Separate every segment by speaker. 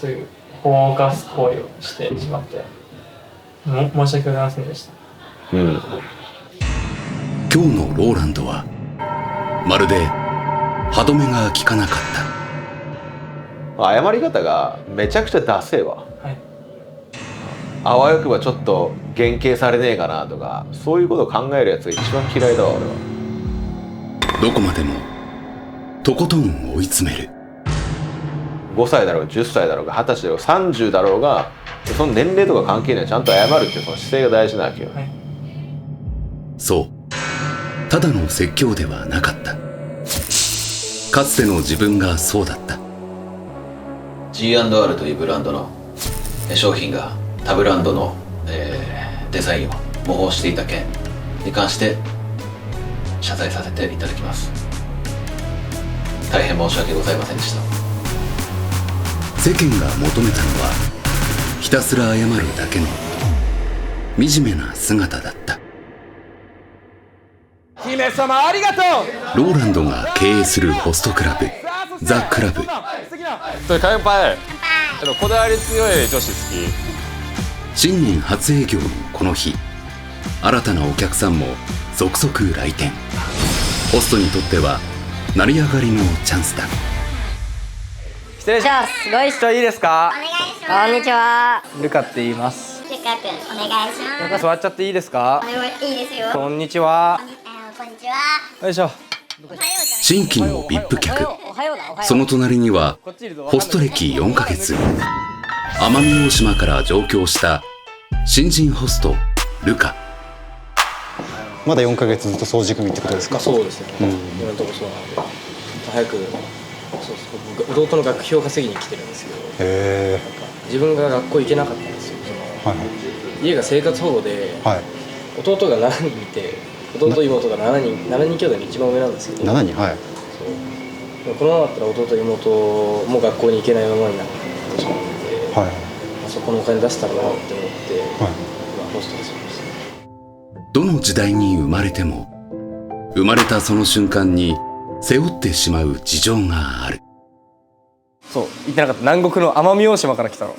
Speaker 1: そういう法を犯す行為をしてしまって申し訳ございませんでした。
Speaker 2: 今日のローランドはまるで歯止めが効かなかった。
Speaker 3: 謝り方がめちゃくちゃダセえわ。
Speaker 1: はい、
Speaker 3: あわよくばちょっと減刑されねえかなとか、そういうことを考えるやつが一番嫌いだわ俺は。
Speaker 2: どこまでもとことん追い詰める。
Speaker 3: 5歳だろうが10歳だろうが20歳だろうが30だろうが、その年齢とか関係ない、ちゃんと謝るっていうその姿勢が大事なわけよ。
Speaker 1: はい、
Speaker 2: そうただの説教ではなかった。かつての自分がそうだった。
Speaker 4: G&R というブランドの商品が他ブランドの、デザインを模倣していた件に関して謝罪させていただきます。大変申し訳ございませんでした。
Speaker 2: 世間が求めたのはひたすら謝るだけの惨めな姿だった。
Speaker 5: 姫様ありがとう。
Speaker 2: ローランドが経営するホストクラブザ・クラブ。
Speaker 5: 乾杯。こだわり強い女子好き。
Speaker 2: 新年初営業のこの日、新たなお客さんも続々来店。ホストにとっては成り上がりのチャンスだ。
Speaker 5: 失礼します。ご一緒いいですか。
Speaker 6: お願いします。
Speaker 7: こんにちは。
Speaker 5: ルカって言います。
Speaker 6: ルカ君お願いします。
Speaker 5: 座っちゃっていいですか。
Speaker 6: いいですよ。
Speaker 5: こんにちは。
Speaker 6: こんにちは。
Speaker 5: よいしょ。
Speaker 2: 新規の VIP 客。その隣にはホスト歴4ヶ月、奄美大島から上京した新人ホストルカ。
Speaker 8: まだ4ヶ月ずっと掃除組ってことですか。
Speaker 1: そうですね、今のところそうなんで早く、そう弟の学費を稼ぎに来てるんですけど、
Speaker 8: へ
Speaker 1: 自分が学校行けなかったんですよ。家が生活保護で、弟が7人いて、弟妹が7人兄弟の一番上なんですけど、
Speaker 8: 7人、はい。
Speaker 1: そうこのままだったら弟妹も学校に行けないままになってしまうので、そこのお金出せたらなって思って、今ホストをしました。
Speaker 2: どの時代に生まれても生まれたその瞬間に背負ってしまう事情がある。
Speaker 5: そう言ってなかった。南国の奄美大島から来たの。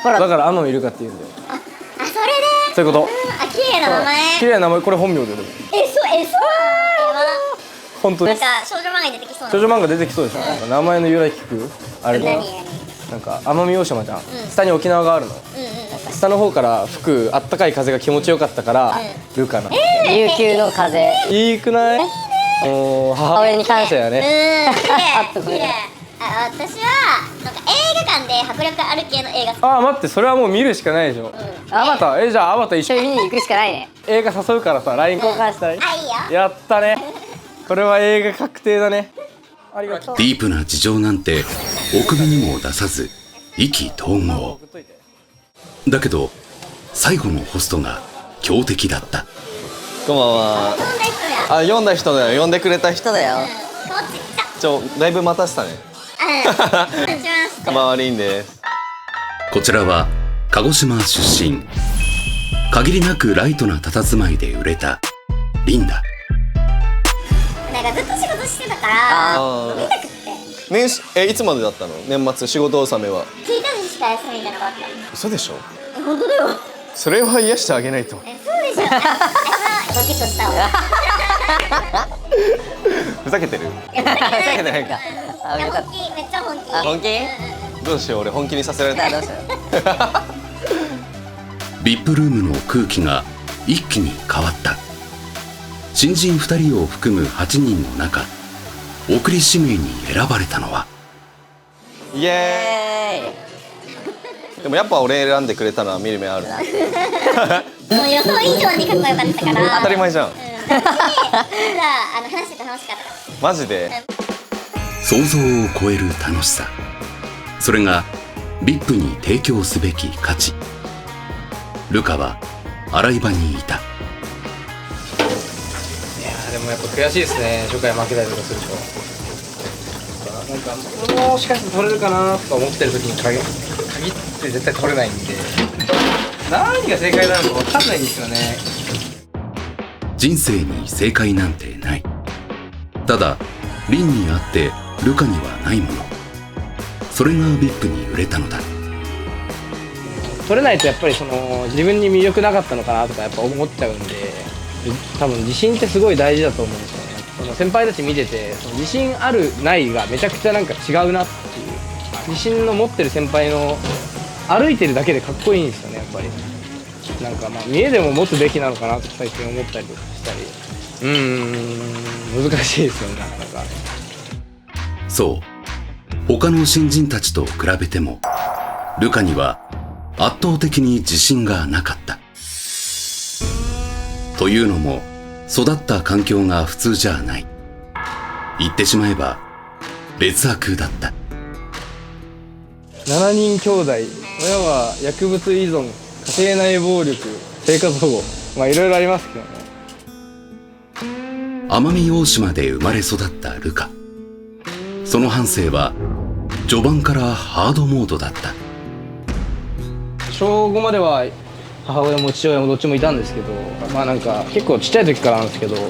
Speaker 5: だから天海ルカって言うんだよ。
Speaker 6: あ、それで
Speaker 5: そういうこと。
Speaker 6: 綺麗な名前。
Speaker 5: 綺麗な名前。これ本名で。でも
Speaker 6: そう
Speaker 5: 本当に
Speaker 6: なんか少女漫画に出てきそうな。
Speaker 5: 少女漫画出てきそうでしょ。なんか名前の由来聞く。あれだ。なんか奄美大島じゃん、下に沖縄があるの、下の方から吹くあったかい風が気持ちよかったから、ルカな、
Speaker 7: 琉球の風。
Speaker 5: いいくない？母親に感謝やね。
Speaker 6: 綺麗。私はなんか映画館で迫力ある系の映画。
Speaker 5: あ、待って、それはもう見るしかないでしょ。アバター、じゃあアバター一緒に
Speaker 7: 見に行くしかないね。
Speaker 5: 映画誘うからさ、LINE 交換したい。
Speaker 6: いいよ。
Speaker 5: やったね。これは映画確定だね。ありがとう。
Speaker 2: ディープな事情なんてお首にも出さず意気投合だけど、最後のホストが強敵だった。
Speaker 9: こんばんは。読んだ人だよ。呼んでくれた人だよ。だいぶ待たせたね。マーリンです。
Speaker 2: こちらは鹿児島出身、限りなくライトな佇まいで売れたリンダ。
Speaker 6: なんかずっと仕事してたから飲みたくって。
Speaker 9: いつまでだったの？年末仕事納めは。
Speaker 6: 1日しか休みじゃなかった。
Speaker 9: 嘘でしょ？
Speaker 6: 本当だよ。
Speaker 9: それは癒してあげないと。
Speaker 6: そうでしょ。ドキッとしたわ。
Speaker 9: ふざけてる？ふざけてないか。
Speaker 6: 本気、めっちゃ本気。
Speaker 9: 本気？どうしよう、俺本気にさせられた。どうしよ
Speaker 2: う。VIP ルームの空気が一気に変わった。新人2人を含む8人の中、送り指名に選ばれたのは。
Speaker 9: イエーイ。でもやっぱ俺選んでくれたのは見る目ある。
Speaker 6: もう予想以上にかっこよかったから。
Speaker 9: 当たり前じゃん。
Speaker 6: 話してて楽しかった。
Speaker 9: マジで。
Speaker 2: 想像を超える楽しさ、それが VIP に提供すべき価値。ルカは洗い場にいた。
Speaker 1: いやでもやっぱ悔しいですね。初回負けたりとかするでしょ。なんかもしかして取れるかなとか思ってる時に限って絶対取れないんで、何が正解なのか分かんないんですよね。
Speaker 2: 人生に正解なんてない。ただリンにあってルカにはないもの、それが VIP に売れたのだ。
Speaker 5: 取れないとやっぱりその自分に魅力なかったのかなとかやっぱ思っちゃうんで、多分自信ってすごい大事だと思うんですよね。その先輩たち見ててその自信あるないがめちゃくちゃなんか違うなっていう、自信の持ってる先輩の歩いてるだけでかっこいいんですよねやっぱり。なんかまあ見栄でも持つべきなのかなと最近思ったりとかしたり、難しいですよねなかなか。
Speaker 2: そう他の新人たちと比べてもルカには圧倒的に自信がなかった。というのも育った環境が普通じゃない。言ってしまえば劣悪だった。
Speaker 5: 7人兄弟、親は薬物依存、家庭内暴力、生活保護、まあいろいろありますけどね。
Speaker 2: 奄美大島で生まれ育ったルカ。その半生は序盤からハードモードだった。
Speaker 5: 小5までは母親も父親もどっちもいたんですけど、まあなんか結構ちっちゃい時からなんですけど、な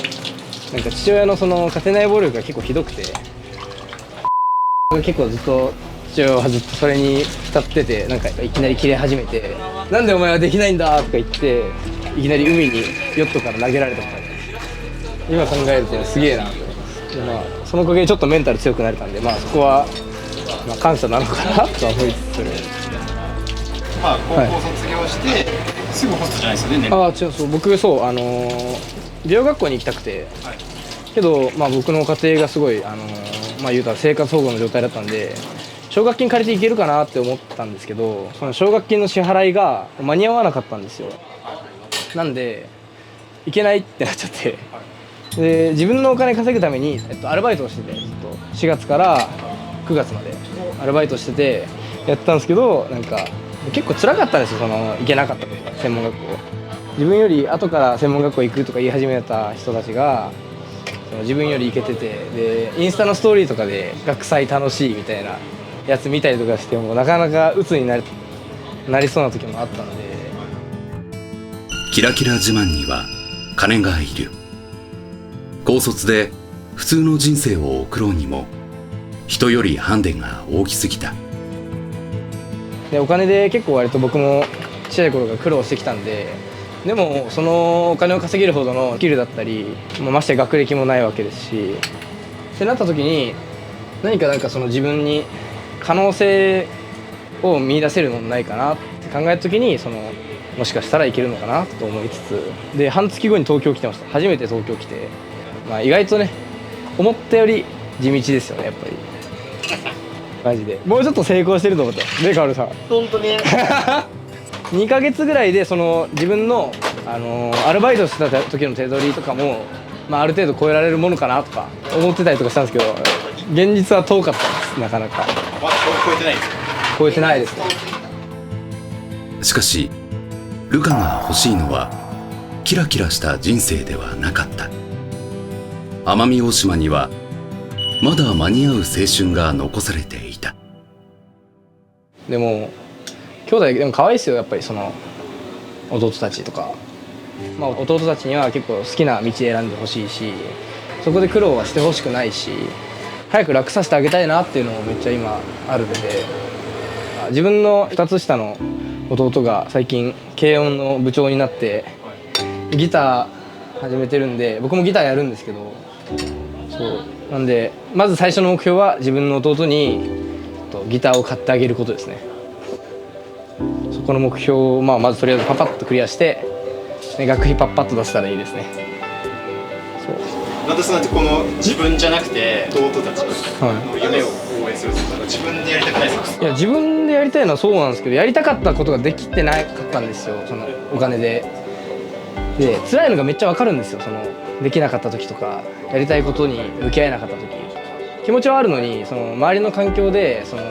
Speaker 5: んか父親のその家庭内暴力が結構ひどくて、結構ずっと父親はずっとそれに浸ってて、なんかいきなりキレ始めて、なんでお前はできないんだとか言っていきなり海にヨットから投げられたとか、今考えるとすげえなと思います。でまあそのおかげでちょっとメンタル強くなれたんで、まあそこはまあ感謝なのかなとは思いつつ、
Speaker 10: まあ高校卒業して、すぐホストじゃないですよね。
Speaker 5: ああ違う、そう僕そう美容学校に行きたくて、けどまあ僕の家庭がすごいまあ言うたら生活保護の状態だったんで、奨学金借りていけるかなって思ったんですけど、その奨学金の支払いが間に合わなかったんですよ。なんで行けないってなっちゃって、で自分のお金稼ぐために、アルバイトをしてて、4月から9月までアルバイトしててやったんですけど、なんか結構辛かったんですよ、その行けなかったことが。専門学校自分より後から専門学校行くとか言い始めた人たちがその自分より行けてて、でインスタのストーリーとかで学祭楽しいみたいなやつ見たりとかしてもなかなか鬱になりそうな時もあったので。
Speaker 2: キラキラ自慢には金がいる。高卒で普通の人生を送ろうにも人よりハンデが大きすぎた。
Speaker 5: でお金で結構割と僕もちっちゃい頃から苦労してきたんで、でもそのお金を稼げるほどのスキルだったり、まして学歴もないわけですし、ってなった時に何かその自分に可能性を見出せるものないかなって考えた時に、もしかしたらいけるのかなと思いつつ、で半月後に東京来てました。初めて東京来て、まあ、意外とね思ったより地道ですよねやっぱり。マジでもうちょっと成功してると思った。でカオルさん
Speaker 10: 本当に
Speaker 5: 2ヶ月ぐらいでその自分の、アルバイトしてた時の手取りとかも、まあ、ある程度超えられるものかなとか思ってたりとかしたんですけど、現実は遠かったです。なかなか
Speaker 10: まだ超えてないですか？
Speaker 5: 超えてないですね。
Speaker 2: しかしルカが欲しいのはキラキラした人生ではなかった。奄美大島にはまだ間に合う青春が残されていた。
Speaker 5: でも兄弟でも可愛いですよやっぱり、その弟たちとか、まあ、弟たちには結構好きな道選んでほしいし、そこで苦労はしてほしくないし、早く楽させてあげたいなっていうのもめっちゃ今あるので、自分の2つ下の弟が最近軽音の部長になってギター始めてるんで、僕もギターやるんですけど、そうなんでまず最初の目標は自分の弟にギターを買ってあげることですね。そこの目標を、まずとりあえずパパッとクリアして、学費パッパッと出せたらいいですね。そう
Speaker 10: なんでそんなこの自分じゃなくて弟たちの夢を応援するとか、自分でやりたくないですか？
Speaker 5: いや自分でやりたいのはそうなんですけど、やりたかったことができてなかったんですよ、そのお金で。で辛いのがめっちゃわかるんですよ、そのできなかった時とかやりたいことに向き合えなかった時、気持ちはあるのに、その周りの環境でその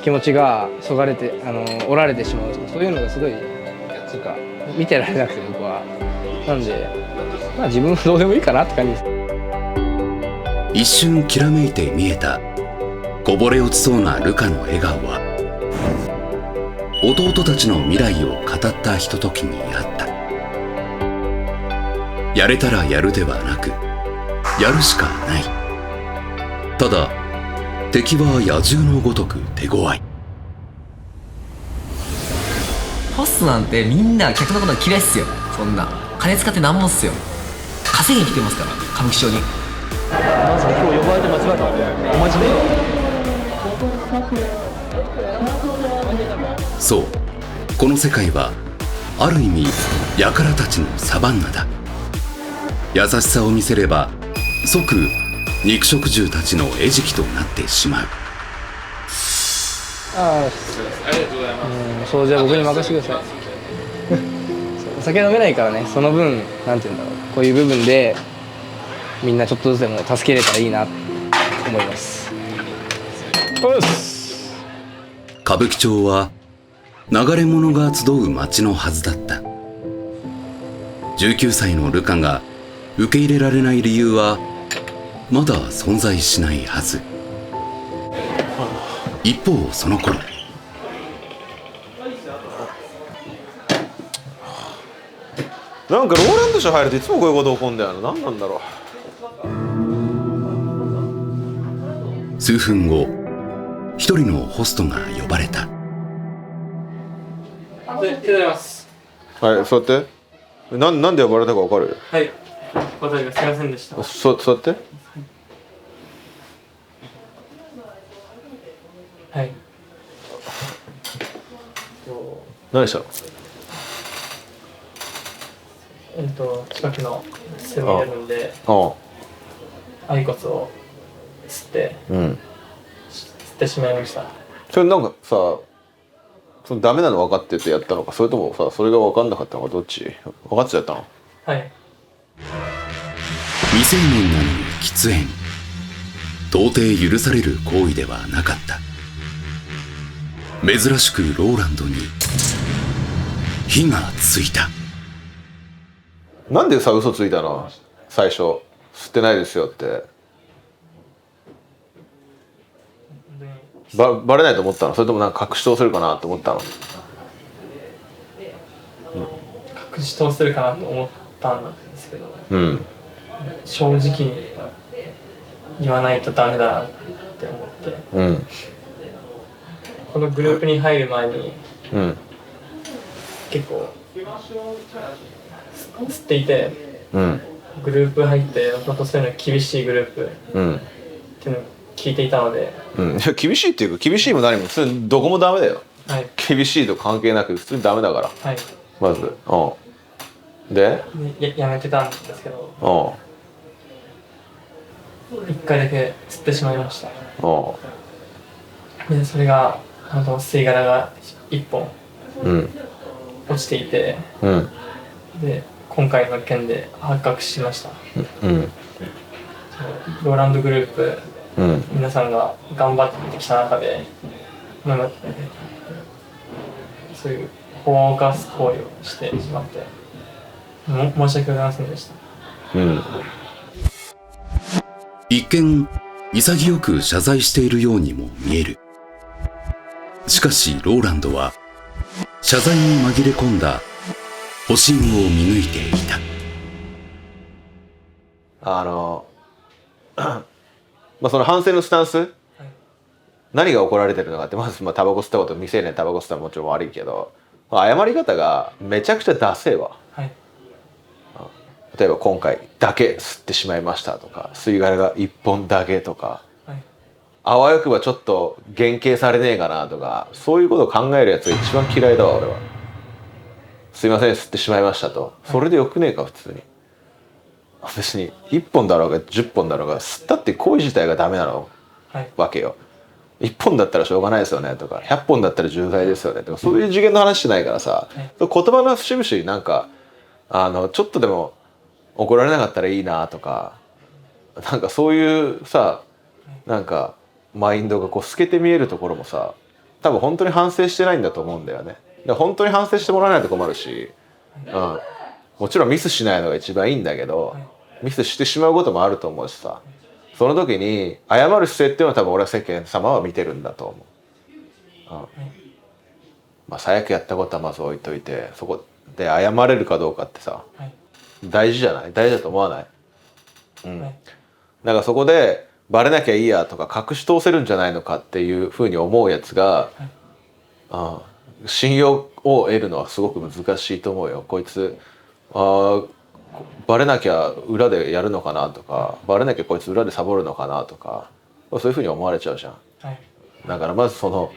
Speaker 5: 気持ちがそがれて折られてしまうとか、そういうのがすごいなんか見てられなくて、僕は。なんでまあ自分はどうでもいいかなって感じです。
Speaker 2: 一瞬きらめいて見えたこぼれ落ちそうなルカの笑顔は弟たちの未来を語ったひとときにあった。やれたらやるではなくやるしかない。ただ敵は野獣のごとく手強い。
Speaker 11: ホストなんてみんな客のこと嫌いっすよ。そんな金使ってなんもっすよ。稼ぎに来てますから歌舞伎町に。
Speaker 5: マジで今日呼ばれて間違えた。お待ちで。
Speaker 2: そう、この世界はある意味輩たちのサバンナだ。優しさを見せれば即肉食獣たちの餌食となってしまう。
Speaker 5: ありがとうございます。そう、じゃあ僕に任せてください。お酒飲めないからね、その分なんていうんだろう、こういう部分でみんなちょっとずつでも助けれたらいいなと思います。
Speaker 2: 歌舞伎町は流れ者が集う街のはずだった。19歳のルカが受け入れられない理由はまだ存在しないはず。一方その頃、
Speaker 3: なんかローランド社入るといつもこういうこと起こるんだよな。何なんだろ
Speaker 2: う。数分後、一人のホストが呼ばれた。
Speaker 5: 手伝います。
Speaker 3: はい、座って。なんで呼ばれたか分かる？
Speaker 5: はい、わかります。すいませんでした。
Speaker 3: 座って。
Speaker 5: はい。
Speaker 3: 何したの？
Speaker 5: 近くのセブンイレブンでアイコスを吸ってしまいました。
Speaker 3: それなんかさ、そのダメなの分かっててやったのか、それともさ、それが分かんなかったのか、どっち？分かってやったの？
Speaker 5: はい。
Speaker 2: 未成年なのに喫煙、到底許される行為ではなかった。珍しくローランドに火がついた。
Speaker 3: なんでさ、嘘ついたの？最初吸ってないですよって。バレないと思ったの？それともなんか隠し通せるかなと思ったの？
Speaker 5: 隠し通せるかなと思ったんですけど、正直に言わないとダメだなって思って、このグループに入る前に、結構吸っていて、グループ入って本当そういうの厳しいグループっていうのを聞いていたので、
Speaker 3: いや厳しいっていうか、厳しいも何も普通にどこもダメだよ、厳しいと関係なく普通にダメだから、まずで
Speaker 5: やめてたんですけど、1回だけ吸ってしまいました。でそれが吸い殻が1本落ちていて、で今回の件で発覚しました。ローランドグループ、皆さんが頑張ってきた中で、そういう法を犯す行為をしてしまって申し訳ございませんでした。
Speaker 2: 一見潔く謝罪しているようにも見える。しかしローランドは謝罪に紛れ込んだ保身を見抜いていた。
Speaker 3: その反省のスタンス、何が怒られてるのかって、まずタバコ吸ったこと、未成年タバコ吸ったらもちろん悪いけど、謝り方がめちゃくちゃダセえわ。例えば今回だけ吸ってしまいましたとか、吸い殻が1本だけとか、あわよくばちょっと減刑されねえかなとか、そういうことを考えるやつが一番嫌いだわ俺は。すいません吸ってしまいましたと、それでよくねえか普通に。別に1本だろうが10本だろうが、吸ったって行為自体がダメなの、わけよ。1本だったらしょうがないですよねとか、100本だったら重罪ですよねとか、そういう次元の話しないからさ、言葉の節々になんかちょっとでも怒られなかったらいいなとか、なんかそういうさ、なんかマインドがこう透けて見えるところもさ、多分本当に反省してないんだと思うんだよね。本当に反省してもらわないと困るし、もちろんミスしないのが一番いいんだけど、ミスしてしまうこともあると思うしさ、その時に謝る姿勢っていうのは多分俺は世間様は見てるんだと思う。最悪やったことはまず置いといて、そこで謝れるかどうかってさ、大事じゃない？大事だと思わない？なんかそこでバレなきゃいいやとか隠し通せるんじゃないのかっていうふうに思うやつが、信用をを得るのはすごく難しいと思うよ。こいつバレなきゃ裏でやるのかなとか、バレなきゃこいつ裏でサボるのかなとか、そういうふうに思われちゃうじゃん。
Speaker 5: はい、
Speaker 3: だからまずその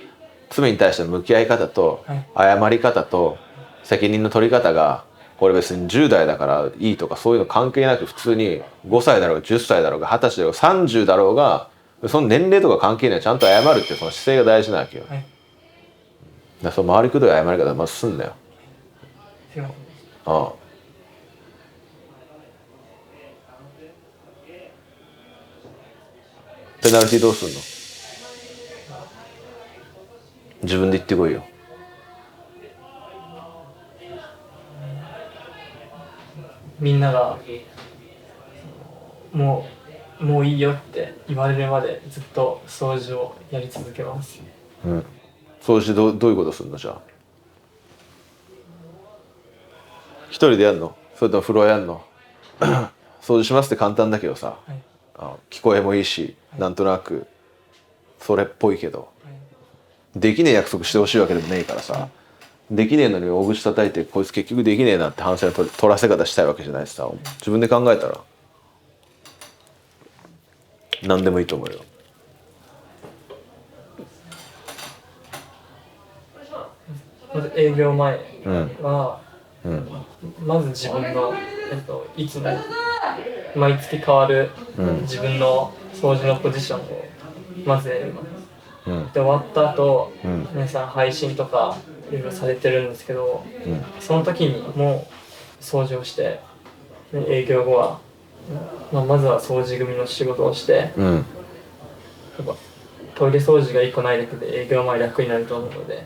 Speaker 3: 罪に対しての向き合い方と、謝り方と責任の取り方が、これ別に10代だからいいとかそういうの関係なく、普通に5歳だろうが10歳だろうが20歳だろうが30だろうが、その年齢とか関係ない、ちゃんと謝るっていうその姿勢が大事なわけよ。だからその回りくどい謝り方まずすんだよ。ああ、ペナルティどうすんの？自分で言ってこいよ。
Speaker 5: みんながもういいよって言われるまでずっと掃除をやり続けます。
Speaker 3: うん。掃除どういうことするのじゃあ？一人でやんの？それともフロアやんの？掃除しますって簡単だけどさ、聞こえもいいし、なんとなくそれっぽいけど、できねえ約束してほしいわけでもねえからさ、できねえのに大口叩いてこいつ結局できねえなって反省の取らせ方したいわけじゃないしさ、自分で考えたら何でもいいと思うよ。
Speaker 5: まず営業前は、まず自分の、いつも毎月変わる自分の掃除のポジションをまずやります。で終わった後、皆さん配信とかいろいろされてるんですけど、その時にもう掃除をして、営業後は、まずは掃除組の仕事をして、やっぱトイレ掃除が1個ないだけで営業前楽になると思うので、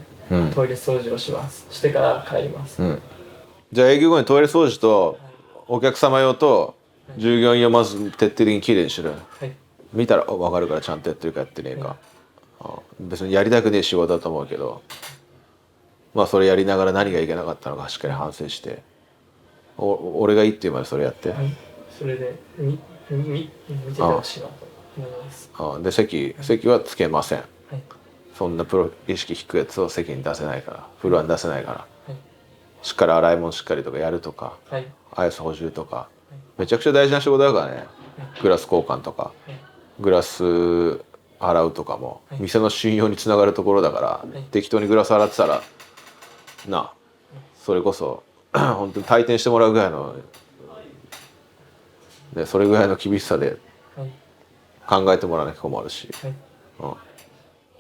Speaker 5: トイレ掃除をします。してから帰ります。
Speaker 3: じゃあ営業後にトイレ掃除とお客様用と従業員用まず徹底的にきれいにしろよ。見たら分かるから、ちゃんとやってるかやってねえか。別にやりたくねえ仕事だと思うけど、まあそれやりながら何がいけなかったのかしっかり反省して、俺がいいって言うまでそれやって、
Speaker 5: それで見ててほしいなと思います。
Speaker 3: で席はつけません。そんなプロ意識低いやつを席に出せないから、フロアに出せないから、しっかり洗い物しっかりとかやるとか、アイス補充とか、めちゃくちゃ大事な仕事だからね。グラス交換とか、グラス洗うとかも店の信用につながるところだから、適当にグラス洗ってたらな、それこそ本当に退店してもらうぐらいの、ね、それぐらいの厳しさで考えてもらわなきゃ困るし、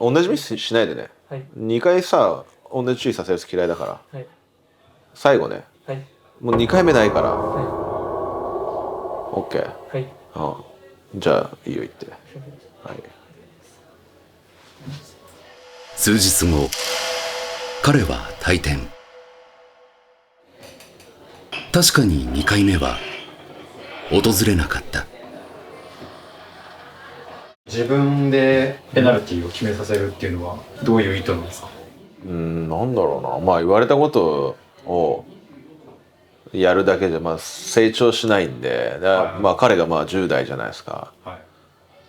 Speaker 3: 同じミスしないでね。2回さ同じ注意させるやつ嫌いだから、最後ね、もう2回目ないから、OK、じゃあいいよ言って。
Speaker 2: 数日後、彼は退店。確かに2回目は訪れなかった。
Speaker 10: 自分でペナルティーを決めさせるっていうのはどういう意図なんですか？
Speaker 3: なんだろうな、まあ言われたことをやるだけじゃまあ成長しないんで、まあ彼がまあ10代じゃないですか、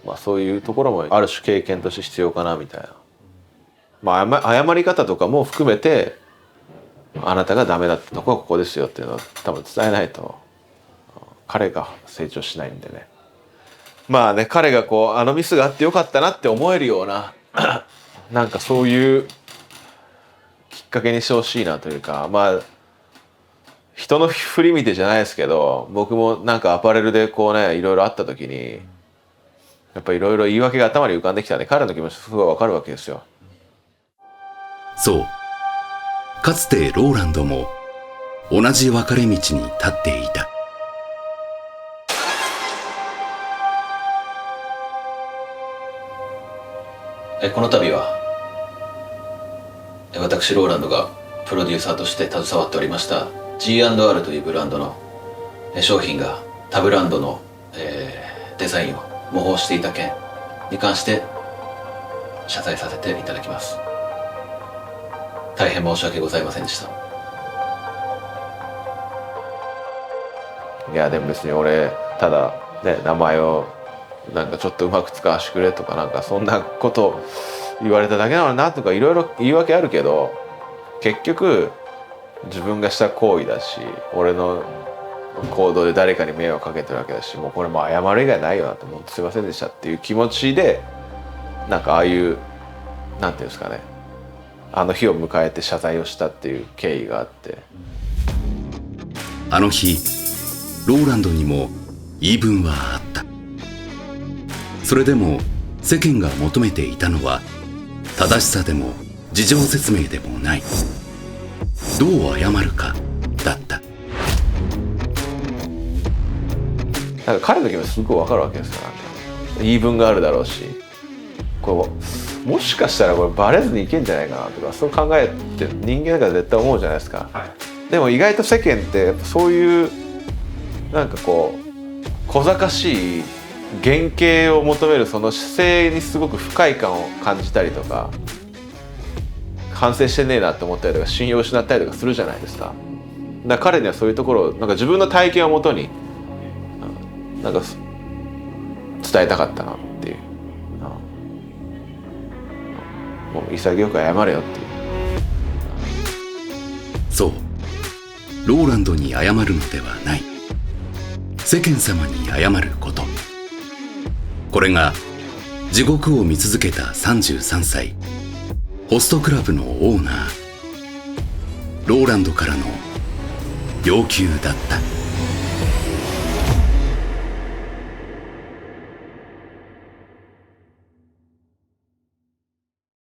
Speaker 3: まあそういうところもある種経験として必要かなみたいな、まあ謝り方とかも含めて、あなたがダメだったとこはここですよっていうのを多分伝えないと彼が成長しないんでね。まあね、彼がこうあのミスがあってよかったなって思えるようななんかそういうきっかけにしてほしいなというか、まあ人の振り見てじゃないですけど、僕もなんかアパレルでこうねいろいろあった時にやっぱいろいろ言い訳が頭に浮かんできたんで、彼の気持ちすごいわかるわけですよ。
Speaker 2: そう、かつてローランドも同じ分かれ道に立っていた。
Speaker 4: この度は私ローランドがプロデューサーとして携わっておりました G&R というブランドの商品が他ブランドのデザインを模倣していた件に関して謝罪させていただきます。大変申し訳ございませんでした。
Speaker 3: いやでも別に俺ただね名前をなんかちょっとうまく使わせてくれとかなんかそんなこと言われただけなのになとかいろいろ言い訳あるけど、結局自分がした行為だし、俺の行動で誰かに迷惑かけてるわけだし、もうこれもう謝る以外ないよなって思ってすいませんでしたっていう気持ちで、なんかああいうなんていうんですかね、あの日を迎えて謝罪をしたっていう経緯があって、
Speaker 2: あの日ローランドにも言い分はあった。それでも世間が求めていたのは正しさでも事情説明でもない、どう謝るかだった。
Speaker 3: なんか彼の気持ちすごい分かるわけですよ。言い分があるだろうし、こうもしかしたらこれバレずにいけんじゃないかなとか、そう考えて人間なんか絶対思うじゃないですか、はい、でも意外と世間ってそういうなんかこう小賢しい原型を求めるその姿勢にすごく不快感を感じたりとか、反省してねえなって思ったりとか、信用を失ったりとかするじゃないですか。だから彼にはそういうところをなんか自分の体験をもとになんか伝えたかったなっていう、もう潔く謝れよっていう。
Speaker 2: そう、ローランドに謝るのではない、世間様に謝ること。これが地獄を見続けた33歳ホストクラブのオーナーローランドからの要求だった。